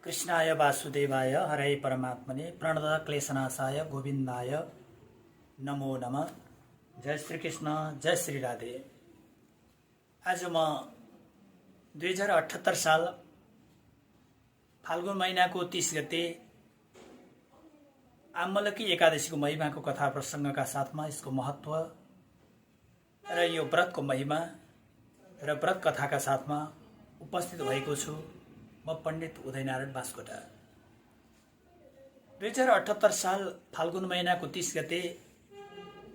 कृष्णाय वासुदेवाय हरे परमात्मने प्रणत क्लेशनाशाय गोविन्दाय नमो नमः। जय श्री कृष्ण, जय श्री राधे। आज म 2078 साल फाल्गुन महिनाको 30 गते आम्मलकी एकादशीको महिमाको कथा प्रसङ्गका साथमा यसको महत्त्व र यो व्रतको महिमा र व्रत कथाका साथमा उपस्थित भएको छु। म पण्डित उदयनारायण बास्कोटा। 2078 साल फाल्गुन महिनाको 30 गते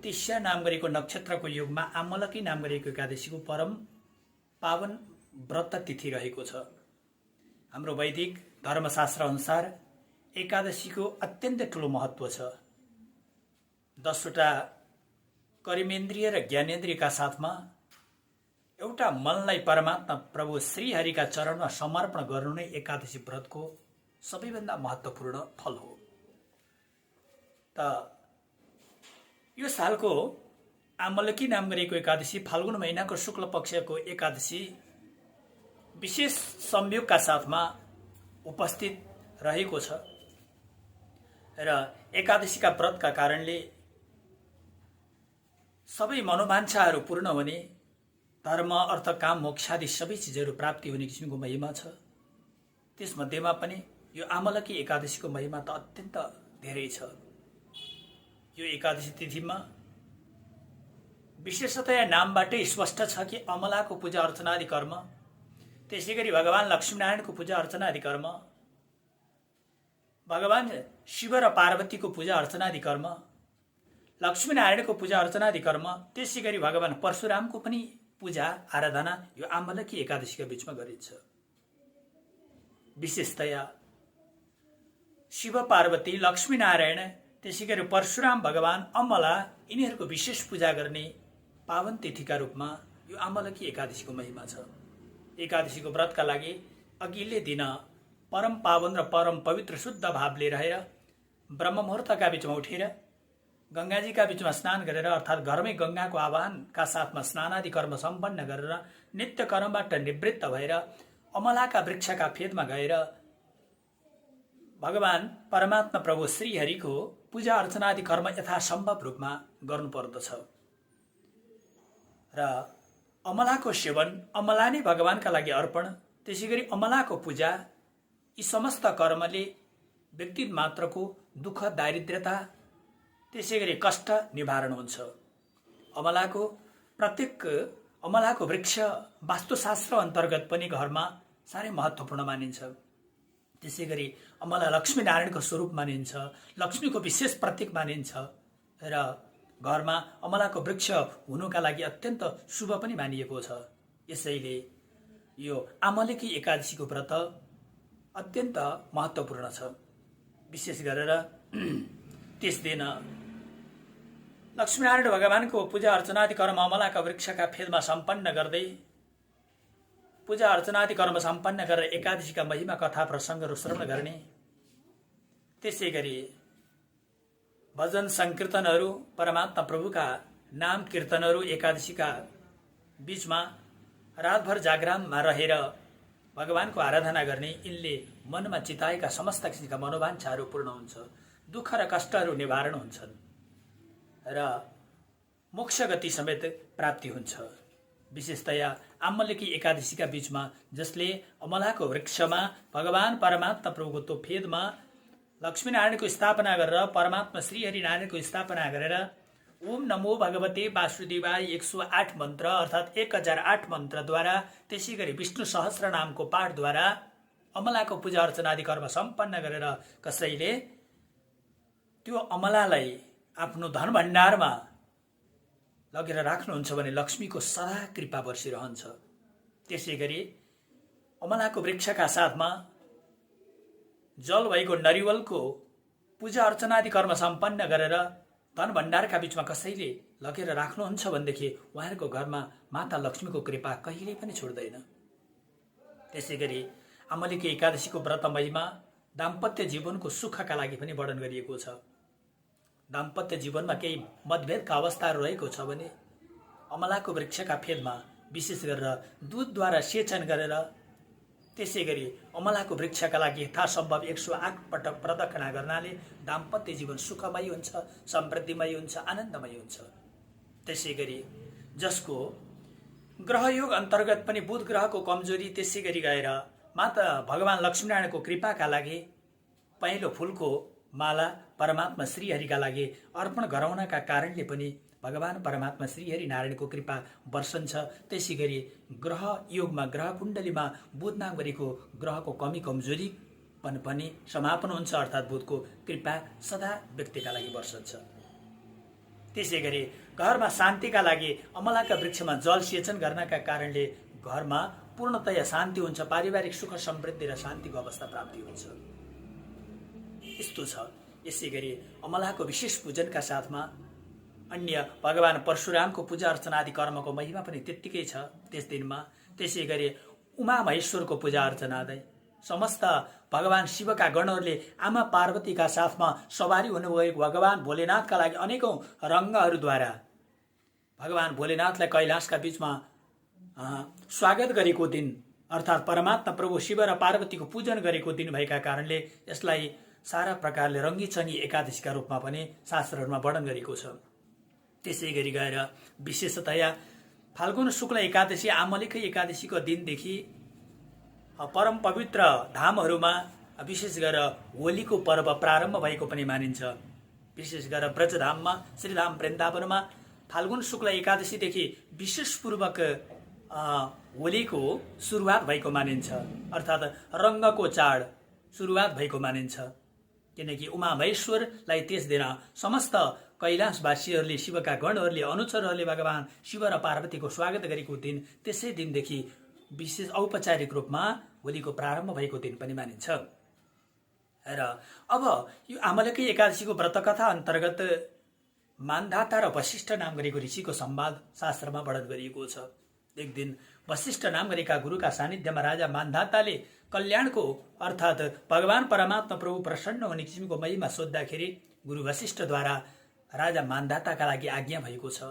तिस्या नाम गरेको नक्षत्रको युगमा आम्मलकी नाम गरेको एकादशीको परम पावन व्रत तिथि रहेको छ। हाम्रो वैदिक धर्मशास्त्र अनुसार एकादशीको अत्यन्तै ठुलो महत्त्व छ। 10वटा कर्मेन्द्रिय र ज्ञानेन्द्रियका साथमा एउटा मनलाई परमात्मा प्रभु श्रीहरिका चरणमा समर्पण गर्नु नै एकादशी व्रतको सबैभन्दा महत्त्वपूर्ण फल हो। त यो सालको आम्मलकी नाम गरेको एकादशी फाल्गुन महिनाको शुक्ल पक्षको एकादशी विशेष संयोगका साथमा उपस्थित रहेको छ र एकादशीका व्रतका कारणले सबै मनोवाञ्छाहरू पूर्ण हुने, धर्म अर्थ काम मोक्षादि सबै चिजहरू प्राप्ति हुने किसिमको महिमा छ। त्यसमध्येमा पनि यो आम्मलकी एकादशीको महिमा त अत्यन्त धेरै छ। यो एकादशी तिथिमा विशेषतया नामबाटै स्पष्ट छ कि अमलाको पूजा अर्चनादि कर्म, त्यसै गरी भगवान लक्ष्मीनारायणको पूजा अर्चनादि कर्म, भगवान शिव र पार्वतीको पूजा अर्चनादि कर्म, लक्ष्मीनारायणको पूजा अर्चनादि कर्म, त्यसै गरी भगवान परशुरामको पनि पूजा आराधना यो आम्मलकी एकादशीका बीचमा गरिन्छ। विशेषतया शिव पार्वती, लक्ष्मीनारायण, त्यसै गरी परशुराम भगवान, अमला यिनीहरूको विशेष पूजा गर्ने पावन तिथिका रूपमा यो आम्मलकी एकादशीको महिमा छ। एकादशीको व्रतका लागि अघिल्लै दिन परम पावन र परम पवित्र शुद्ध भावले रहेर ब्रह्म मुहुर्तका बीचमा उठेर गंगाजीका बीचमा स्नान गरेर अर्थात् घरमै गंगाको आवाहनका साथमा स्नानादि कर्म सम्पन्न गरेर नित्य कर्मबाट निवृत्त भएर अमलाका वृक्षका फेदमा गएर भगवान परमात्मा प्रभु श्रीहरिको पूजा अर्चनादि कर्म यथासम्भव रूपमा गर्नुपर्दछ र अमलाको सेवन, अमला नै भगवानका लागि अर्पण, त्यसै गरी अमलाको पूजा, यी समस्त कर्मले व्यक्ति मात्रको दुःख, दारिद्र्यता, त्यसै गरी कष्ट निवारण हुन्छ। अमलाको वृक्ष वास्तुशास्त्र अन्तर्गत पनि घरमा साह्रै महत्त्वपूर्ण मानिन्छ। त्यसै गरी अमला लक्ष्मीनारायणको स्वरूप मानिन्छ, लक्ष्मीको विशेष प्रतीक मानिन्छ र घरमा अमलाको वृक्ष हुनुका लागि अत्यन्त शुभ पनि मानिएको छ। यसैले यो आम्मलकी एकादशीको व्रत अत्यन्त महत्त्वपूर्ण छ। विशेष गरेर त्यस दिन लक्ष्मीनारायण भगवानको पूजा अर्चनादि कर्म अमलाका वृक्षका फेदमा सम्पन्न गर्दै पूजा अर्चनादि कर्म सम्पन्न गरेर एकादशीका महिमा कथा प्रसङ्गहरू श्रवण गर्ने, त्यसै गरी भजन संकीर्तनहरू, परमात्मा प्रभुका नाम कीर्तनहरू एकादशीका बीचमा रातभर जागराममा रहेर भगवानको आराधना गर्ने, यिनले मनमा चिताएका समस्त किसिमका मनोवाञ्छाहरू पूर्ण हुन्छ, दुःख र कष्टहरू निवारण हुन्छन् र मोक्ष गति समेत प्राप्ति हुन्छ। विशेषतया आम्मलकी एकादशीका बीचमा जसले अमलाको वृक्षमा भगवान परमात्मा प्रभुको त्यो फेदमा लक्ष्मीनारायणको स्थापना गरेर परमात्मा श्रीहरिनारायणको स्थापना गरेर ओम नमो भगवते वासुदेवाय 108 मन्त्र अर्थात् 1008 मन्त्रद्वारा, त्यसै गरी विष्णु सहस्र नामको पाठद्वारा अमलाको पूजा अर्चनादि कर्म सम्पन्न गरेर कसैले त्यो अमलालाई आफ्नो धन भण्डारमा लगेर राख्नुहुन्छ भने लक्ष्मीको सदा कृपा बर्सिरहन्छ। त्यसै गरी अमलाको वृक्षका साथमा जल भएको नरिवलको पूजा अर्चनादि कर्म सम्पन्न गरेर धन भण्डारका बीचमा कसैले लगेर राख्नुहुन्छ भनेदेखि उहाँहरूको घरमा माता लक्ष्मीको कृपा कहिल्यै पनि छोड्दैन। त्यसै गरी आम्मलकी एकादशीको व्रत महिमा दाम्पत्य जीवनको सुखका लागि पनि वर्णन गरिएको छ। दाम्पत्य जीवनमा केही मतभेदका अवस्थाहरू रहेको छ भने अमलाको वृक्षका फेदमा विशेष गरेर दूधद्वारा सेचन गरेर त्यसै गरी अमलाको वृक्षका लागि यथासम्भव 108 पटक प्रदक्षिणा गर्नाले दाम्पत्य जीवन सुखमय हुन्छ, समृद्धिमय हुन्छ, आनन्दमय हुन्छ। त्यसै गरी जसको ग्रहयोग अन्तर्गत पनि बुध ग्रहको कमजोरी, त्यसै गरी गएर माता भगवान लक्ष्मीनारायणको कृपाका लागि पहेँलो फुलको माला परमात्मा श्रीहरिका लागि अर्पण गराउनका कारणले पनि भगवान परमात्मा श्रीहरि नारायणको कृपा वर्षन्छ। त्यसै गरी ग्रह योगमा, ग्रह कुण्डलीमा बुध नाम गरेको ग्रहको कमी कमजोरी पनि समापन हुन्छ, अर्थात् बुधको कृपा सदा व्यक्तिका लागि वर्षन्छ। त्यसै गरी घरमा शान्तिका लागि अमलाका वृक्षमा जल सेचन गर्नका कारणले घरमा पूर्णतया शान्ति हुन्छ, पारिवारिक सुख समृद्धि र शान्तिको अवस्था प्राप्ति हुन्छ। यस्तो छ। यसै गरी अमलाको विशेष पूजनका साथमा अन्य भगवान परशुरामको पूजा अर्चना आदि कर्मको महिमा पनि त्यत्तिकै छ त्यस दिनमा। त्यसै गरी उमा महेश्वरको पूजा अर्चना आदि समस्त भगवान शिवका गणहरूले आमा पार्वतीका साथमा सवारी हुनुभएको भगवान भोलेनाथका लागि अनेकौं रङ्गहरूद्वारा भगवान भोलेनाथलाई कैलाशका बीचमा स्वागत गरेको दिन, अर्थात् परमात्मा प्रभु शिव र पार्वतीको पूजन गरेको दिन भएका कारणले यसलाई सारा प्रकारले रङ्गीचङ्गी एकादशीका रूपमा पनि शास्त्रहरूमा वर्णन गरेको छ। त्यसै गरी गएर विशेषतया फाल्गुन शुक्ल एकादशी आमलेखै एकादशीको दिनदेखि परम पवित्र धामहरूमा विशेष गरेर होलीको पर्व प्रारम्भ भएको पनि मानिन्छ। विशेष गरेर ब्रजधाममा, श्रीधाम वृन्दावनमा फाल्गुन शुक्ल एकादशीदेखि विशेषपूर्वक होलीको सुरुवात भएको मानिन्छ, अर्थात् रङ्गको चाड सुरुवात भएको मानिन्छ। किनकि उमा महेश्वरलाई त्यस दिन समस्त कैलाशवासीहरूले, शिवका गणहरूले, अनुचरहरूले भगवान शिव र पार्वतीको स्वागत गरेको दिन, त्यसै दिनदेखि विशेष औपचारिक रूपमा होलीको प्रारम्भ भएको दिन पनि मानिन्छ। र अब यो आमलेखै एकादशीको व्रतकथा अन्तर्गत मान्धाता र वशिष्ठ नाम गरेको ऋषिको संवाद शास्त्रमा वर्णन गरिएको छ। एक दिन वशिष्ठ नाम गरेका गुरुका सानिध्यमा राजा मान्धाताले कल्याणको अर्थात् भगवान परमात्मा प्रभु प्रसन्न हुने किसिमको महिमा सोद्धाखेरि गुरु वशिष्ठद्वारा राजा मान्धाताका लागि आज्ञा भएको छ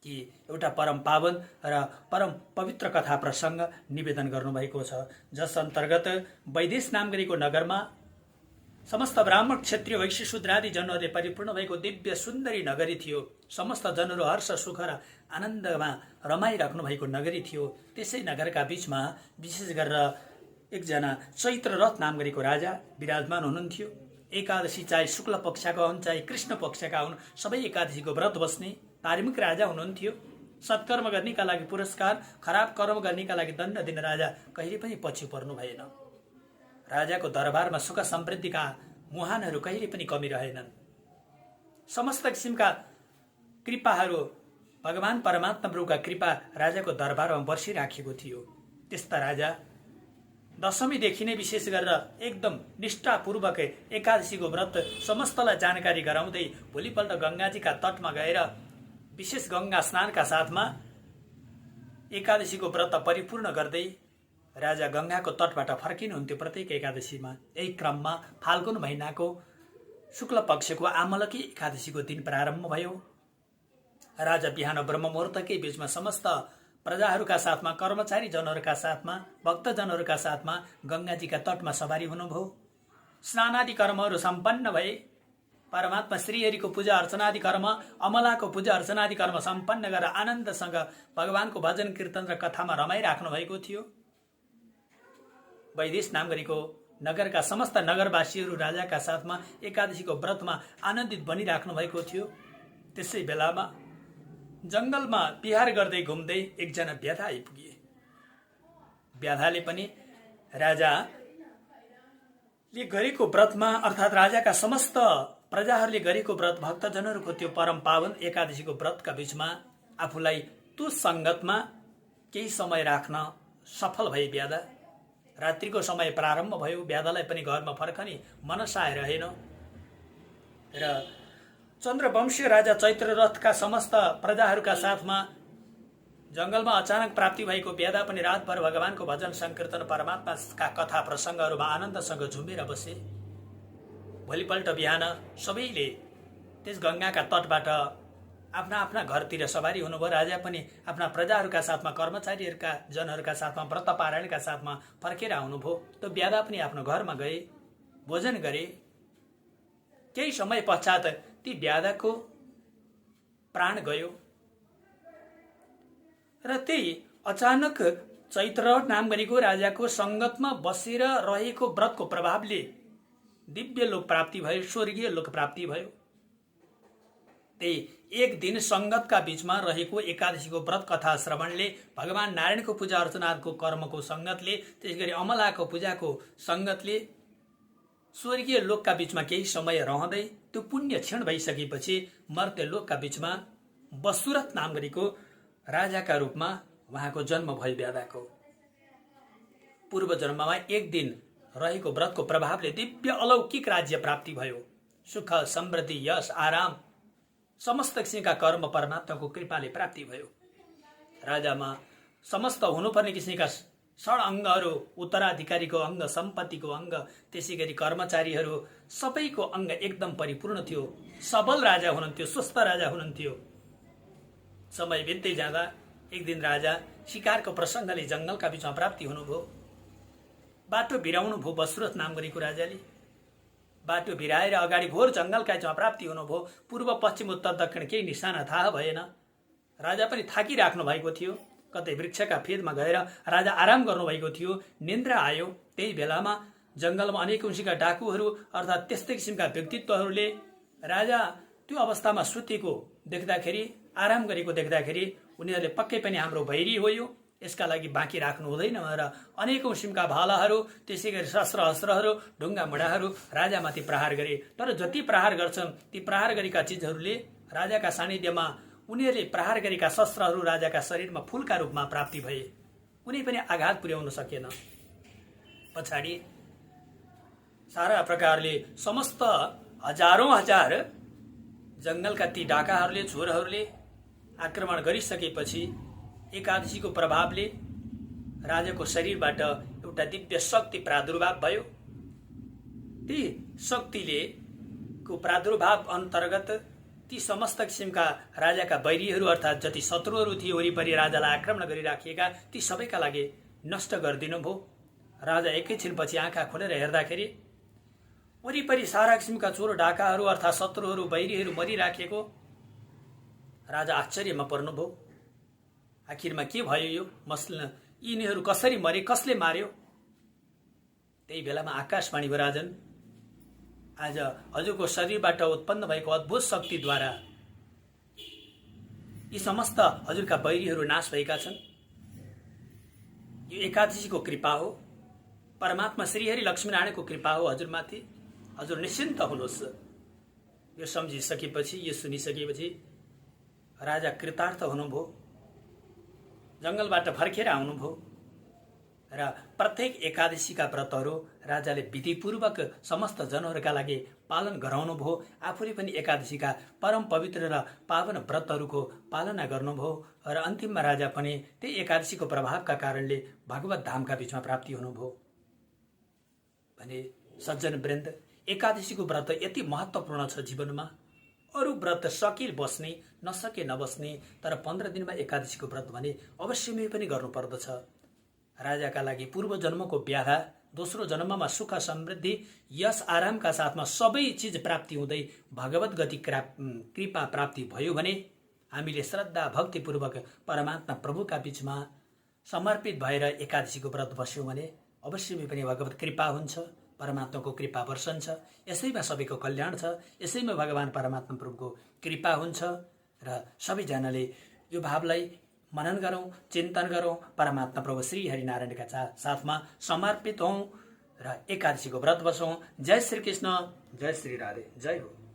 कि एउटा परम पावन र परम पवित्र कथा प्रसङ्ग निवेदन गर्नुभएको छ, जस अन्तर्गत वैदेश नाम गरेको नगरमा समस्त ब्राह्मण, क्षत्रिय, वैश्य, शूद्रादि जनहरूले परिपूर्ण भएको दिव्य सुन्दरी नगरी थियो। समस्त जनहरू हर्ष, सुख र आनन्दमा रमाइराख्नु भएको नगरी थियो। त्यसै नगरका बीचमा विशेष गरेर एकजना चैत्ररथ नाम गरेको राजा विराजमान हुनुहुन्थ्यो। एकादशी चाहे शुक्ल पक्षका हुन् चाहे कृष्ण पक्षका हुन्, सबै एकादशीको व्रत बस्ने धार्मिक राजा हुनुहुन्थ्यो। सत्कर्म गर्नेका लागि पुरस्कार, खराब कर्म गर्नेका लागि दण्ड दिने राजा कहिले पनि पछि पर्नु भएन। राजाको दरबारमा सुख समृद्धिका मुहानहरू कहिले पनि कमी रहेनन्। समस्त किसिमका कृपाहरू भगवान परमात्मा प्रभुका कृपा राजाको दरबारमा बसिराखेको थियो। त्यस्ता राजा दशमीदेखि नै विशेष गरेर एकदम निष्ठापूर्वक एकादशीको व्रत समस्तलाई जानकारी गराउँदै भोलिपल्ट गङ्गाजीका तटमा गएर विशेष गङ्गा स्नानका साथमा एकादशीको व्रत परिपूर्ण गर्दै राजा गङ्गाको तटबाट फर्किनुहुन्थ्यो प्रत्येक एकादशीमा। यही क्रममा फाल्गुन महिनाको शुक्ल पक्षको आमलकी एकादशीको दिन प्रारम्भ भयो। राजा बिहान ब्रह्ममुहूर्तकै बीचमा समस्त प्रजाहरूका साथमा, कर्मचारी जनहरूका साथमा, भक्तजनहरूका साथमा गङ्गाजीका तटमा सवारी हुनुभयो। स्नानादि कर्महरू सम्पन्न भए। परमात्मा श्रीहरिको पूजा अर्चनादि कर्म, अमलाको पूजा अर्चनादि कर्म सम्पन्न गरेर आनन्दसँग भगवानको भजन कीर्तन र कथामा रमाइराख्नु भएको थियो। वैदेश नाम गरेको नगरका समस्त नगरवासीहरू राजाका साथमा एकादशीको व्रतमा आनन्दित बनिराख्नु भएको थियो। त्यसै बेलामा जङ्गलमा विहार गर्दै घुम्दै एकजना व्याधा आइपुगे। व्याधाले पनि राजाले गरेको व्रतमा, अर्थात् राजाका समस्त प्रजाहरूले गरेको व्रत, भक्तजनहरूको त्यो परम पावन एकादशीको व्रतका बीचमा आफूलाई त्यो सङ्गतमा केही समय राख्न सफल भए व्याधा। रात्रिको समय प्रारम्भ भयो। व्याधालाई पनि घरमा फर्कने मनसा रहेन र चन्द्रवंशीय राजा चैत्ररथका समस्त प्रजाहरूका साथमा जङ्गलमा अचानक प्राप्ति भएको व्याधा पनि रातभर भगवानको भजन संकीर्तन, परमात्माका कथा प्रसङ्गहरूमा आनन्दसँग झुमेर बसे। भोलिपल्ट बिहान सबैले त्यस गङ्गाका तटबाट आफ्ना आफ्ना घरतिर सवारी हुनुभयो। राजा पनि आफ्ना प्रजाहरूका साथमा, कर्मचारीहरूका जनहरूका साथमा, व्रत पारायणका साथमा फर्केर आउनुभयो। त्यो ब्यादा पनि आफ्नो घरमा गए, भोजन गरे। केही समय पश्चात ती ब्यादाको प्राण गयो र त्यही अचानक चैत्ररथ नाम गरेको राजाको संगतमा बसेर रहेको व्रतको प्रभावले दिव्य लोक प्राप्ति भयो, स्वर्गीय लोक प्राप्ति भयो। त्यही एक दिन संगतका बीचमा रहेको एकादशीको व्रत कथा श्रवणले, भगवान नारायणको पूजा अर्चनाको कर्मको संगतले, त्यसैगरी अमलाको पूजाको संगतले स्वर्गीय लोकका बीचमा केही समय रहँदै त्यो पुण्य क्षण भइसकेपछि मर्त्य लोकका बीचमा वसुरथ नाम गरेको राजाका रूपमा उहाँको जन्म भयो। ब्यादाको पूर्व जन्ममा एक दिन रहेको व्रतको प्रभावले दिव्य अलौकिक राज्य प्राप्ति भयो। सुख, समृद्धि, यश, आराम, समस्त किसिमका कर्म परमात्माको कृपाले प्राप्ति भयो। राजामा समस्त हुनुपर्ने किसिमका षड अङ्गहरू, उत्तराधिकारीको अङ्ग, सम्पत्तिको अङ्ग, त्यसै गरी कर्मचारीहरू सबैको अङ्ग एकदम परिपूर्ण थियो। सबल राजा हुनुहुन्थ्यो, स्वस्थ राजा हुनुहुन्थ्यो। समय बित्दै जाँदा एक दिन राजा शिकारको प्रसङ्गले जङ्गलका बीचमा प्राप्ति हुनुभयो। बाटो भिराउनु भयो वसुरथ नाम गरेको राजाले। बाटो भिराएर अगाडि घोर जङ्गलका बीचमा प्राप्ति हुनुभयो। पूर्व, पश्चिम, उत्तर, दक्षिण केही निशाना थाहा भएन। राजा पनि थाकिराख्नु भएको थियो। कतै वृक्षका फेदमा गएर राजा आराम गर्नुभएको थियो। निन्द्रा आयो। त्यही बेलामा जङ्गलमा अनेकौं किसिमका डाकुहरू अर्थात् त्यस्तै किसिमका व्यक्तित्वहरूले राजा त्यो अवस्थामा सुतेको देख्दाखेरि, आराम गरेको देख्दाखेरि उनीहरूले पक्कै पनि हाम्रो भैरी हो यो, यसका लागि बाँकी राख्नु हुँदैन भनेर अनेकौं किसिमका भालाहरू, त्यसै गरी शस्त्र अस्त्रहरू, ढुङ्गा मुढाहरू राजामाथि प्रहार गरे। तर जति प्रहार गर्छन् ती प्रहार गरेका चिजहरूले राजाका सानिध्यमा उनीहरूले प्रहार गरेका शस्त्रहरू राजाका शरीरमा फूलका रूपमा प्राप्ति भए। कुनै पनि आघात पुर्याउन सकेन। पछाडि सारा प्रकारले समस्त हजारौं हजार जङ्गलका ती डाकाहरूले, चोरहरूले आक्रमण गरिसकेपछि एकादशीको प्रभावले राजाको शरीरबाट एउटा दिव्य शक्ति प्रादुर्भाव भयो। ती शक्तिले को प्रादुर्भाव अन्तर्गत ती समस्त किसिमका राजाका बैरीहरू अर्थात् जति शत्रुहरू थिए वरिपरि राजालाई आक्रमण गरिराखिएका ती सबैका लागि नष्ट गरिदिनु भयो। राजा एकैछिनपछि आँखा खोलेर हेर्दाखेरि वरिपरि सारा किसिमका चोर डाकाहरू अर्थात् शत्रुहरू, बैरीहरू मरिराखेको। राजा आश्चर्यमा पर्नुभयो। आखिरमा के भयो यो? यिनीहरू कसरी मरे, कसले मार्यो? त्यही बेलामा आकाशवाणी भयो, राजन आज हजुरको शरीरबाट उत्पन्न भएको अद्भुत शक्तिद्वारा यी समस्त हजुरका बैरीहरू नाश भएका छन्। यो एकादशीको कृपा हो, परमात्मा श्रीहरि लक्ष्मीनारायणको कृपा हो हजुरमाथि। हजुर निश्चिन्त हुनुहोस्। यो सम्झिसकेपछि, यो सुनिसकेपछि राजा कृतार्थ हुनुभयो। जङ्गलबाट फर्केर आउनुभयो र प्रत्येक एकादशीका व्रतहरू राजाले विधिपूर्वक समस्त जनहरूका लागि पालन गराउनुभयो। आफूले पनि एकादशीका परम पवित्र र पावन व्रतहरूको पालना गर्नुभयो र अन्तिममा राजा पनि त्यही एकादशीको प्रभावका कारणले भगवत धामका बीचमा प्राप्ति हुनुभयो। भने सज्जन वृन्द, एकादशीको व्रत यति महत्त्वपूर्ण छ जीवनमा। अरू व्रत सकिल बस्ने, नसके नबस्ने, तर 15 दिनमा एकादशीको व्रत भने अवश्यमै पनि गर्नुपर्दछ। राजाका लागि पूर्व जन्मको ब्याधा, दोस्रो जन्ममा सुख, समृद्धि, यश, आरामका साथमा सबै चिज प्राप्ति हुँदै भगवत गति कृपा प्राप्ति भयो भने हामीले श्रद्धा भक्तिपूर्वक परमात्मा प्रभुका बीचमा समर्पित भएर एकादशीको व्रत बस्यौँ भने अवश्यमै पनि भगवत कृपा हुन्छ, परमात्माको कृपा वर्षन्छ। यसैमा सबैको कल्याण छ, यसैमा भगवान परमात्मा प्रभुको कृपा हुन्छ र सबैजनाले यो भावलाई मनन गरौँ, चिन्तन गरौँ, परमात्मा प्रभु श्री हरिनारायणका साथमा समर्पित हौँ र एकादशीको व्रत बसौँ। जय श्री कृष्ण, जय श्री राधे, जय हो।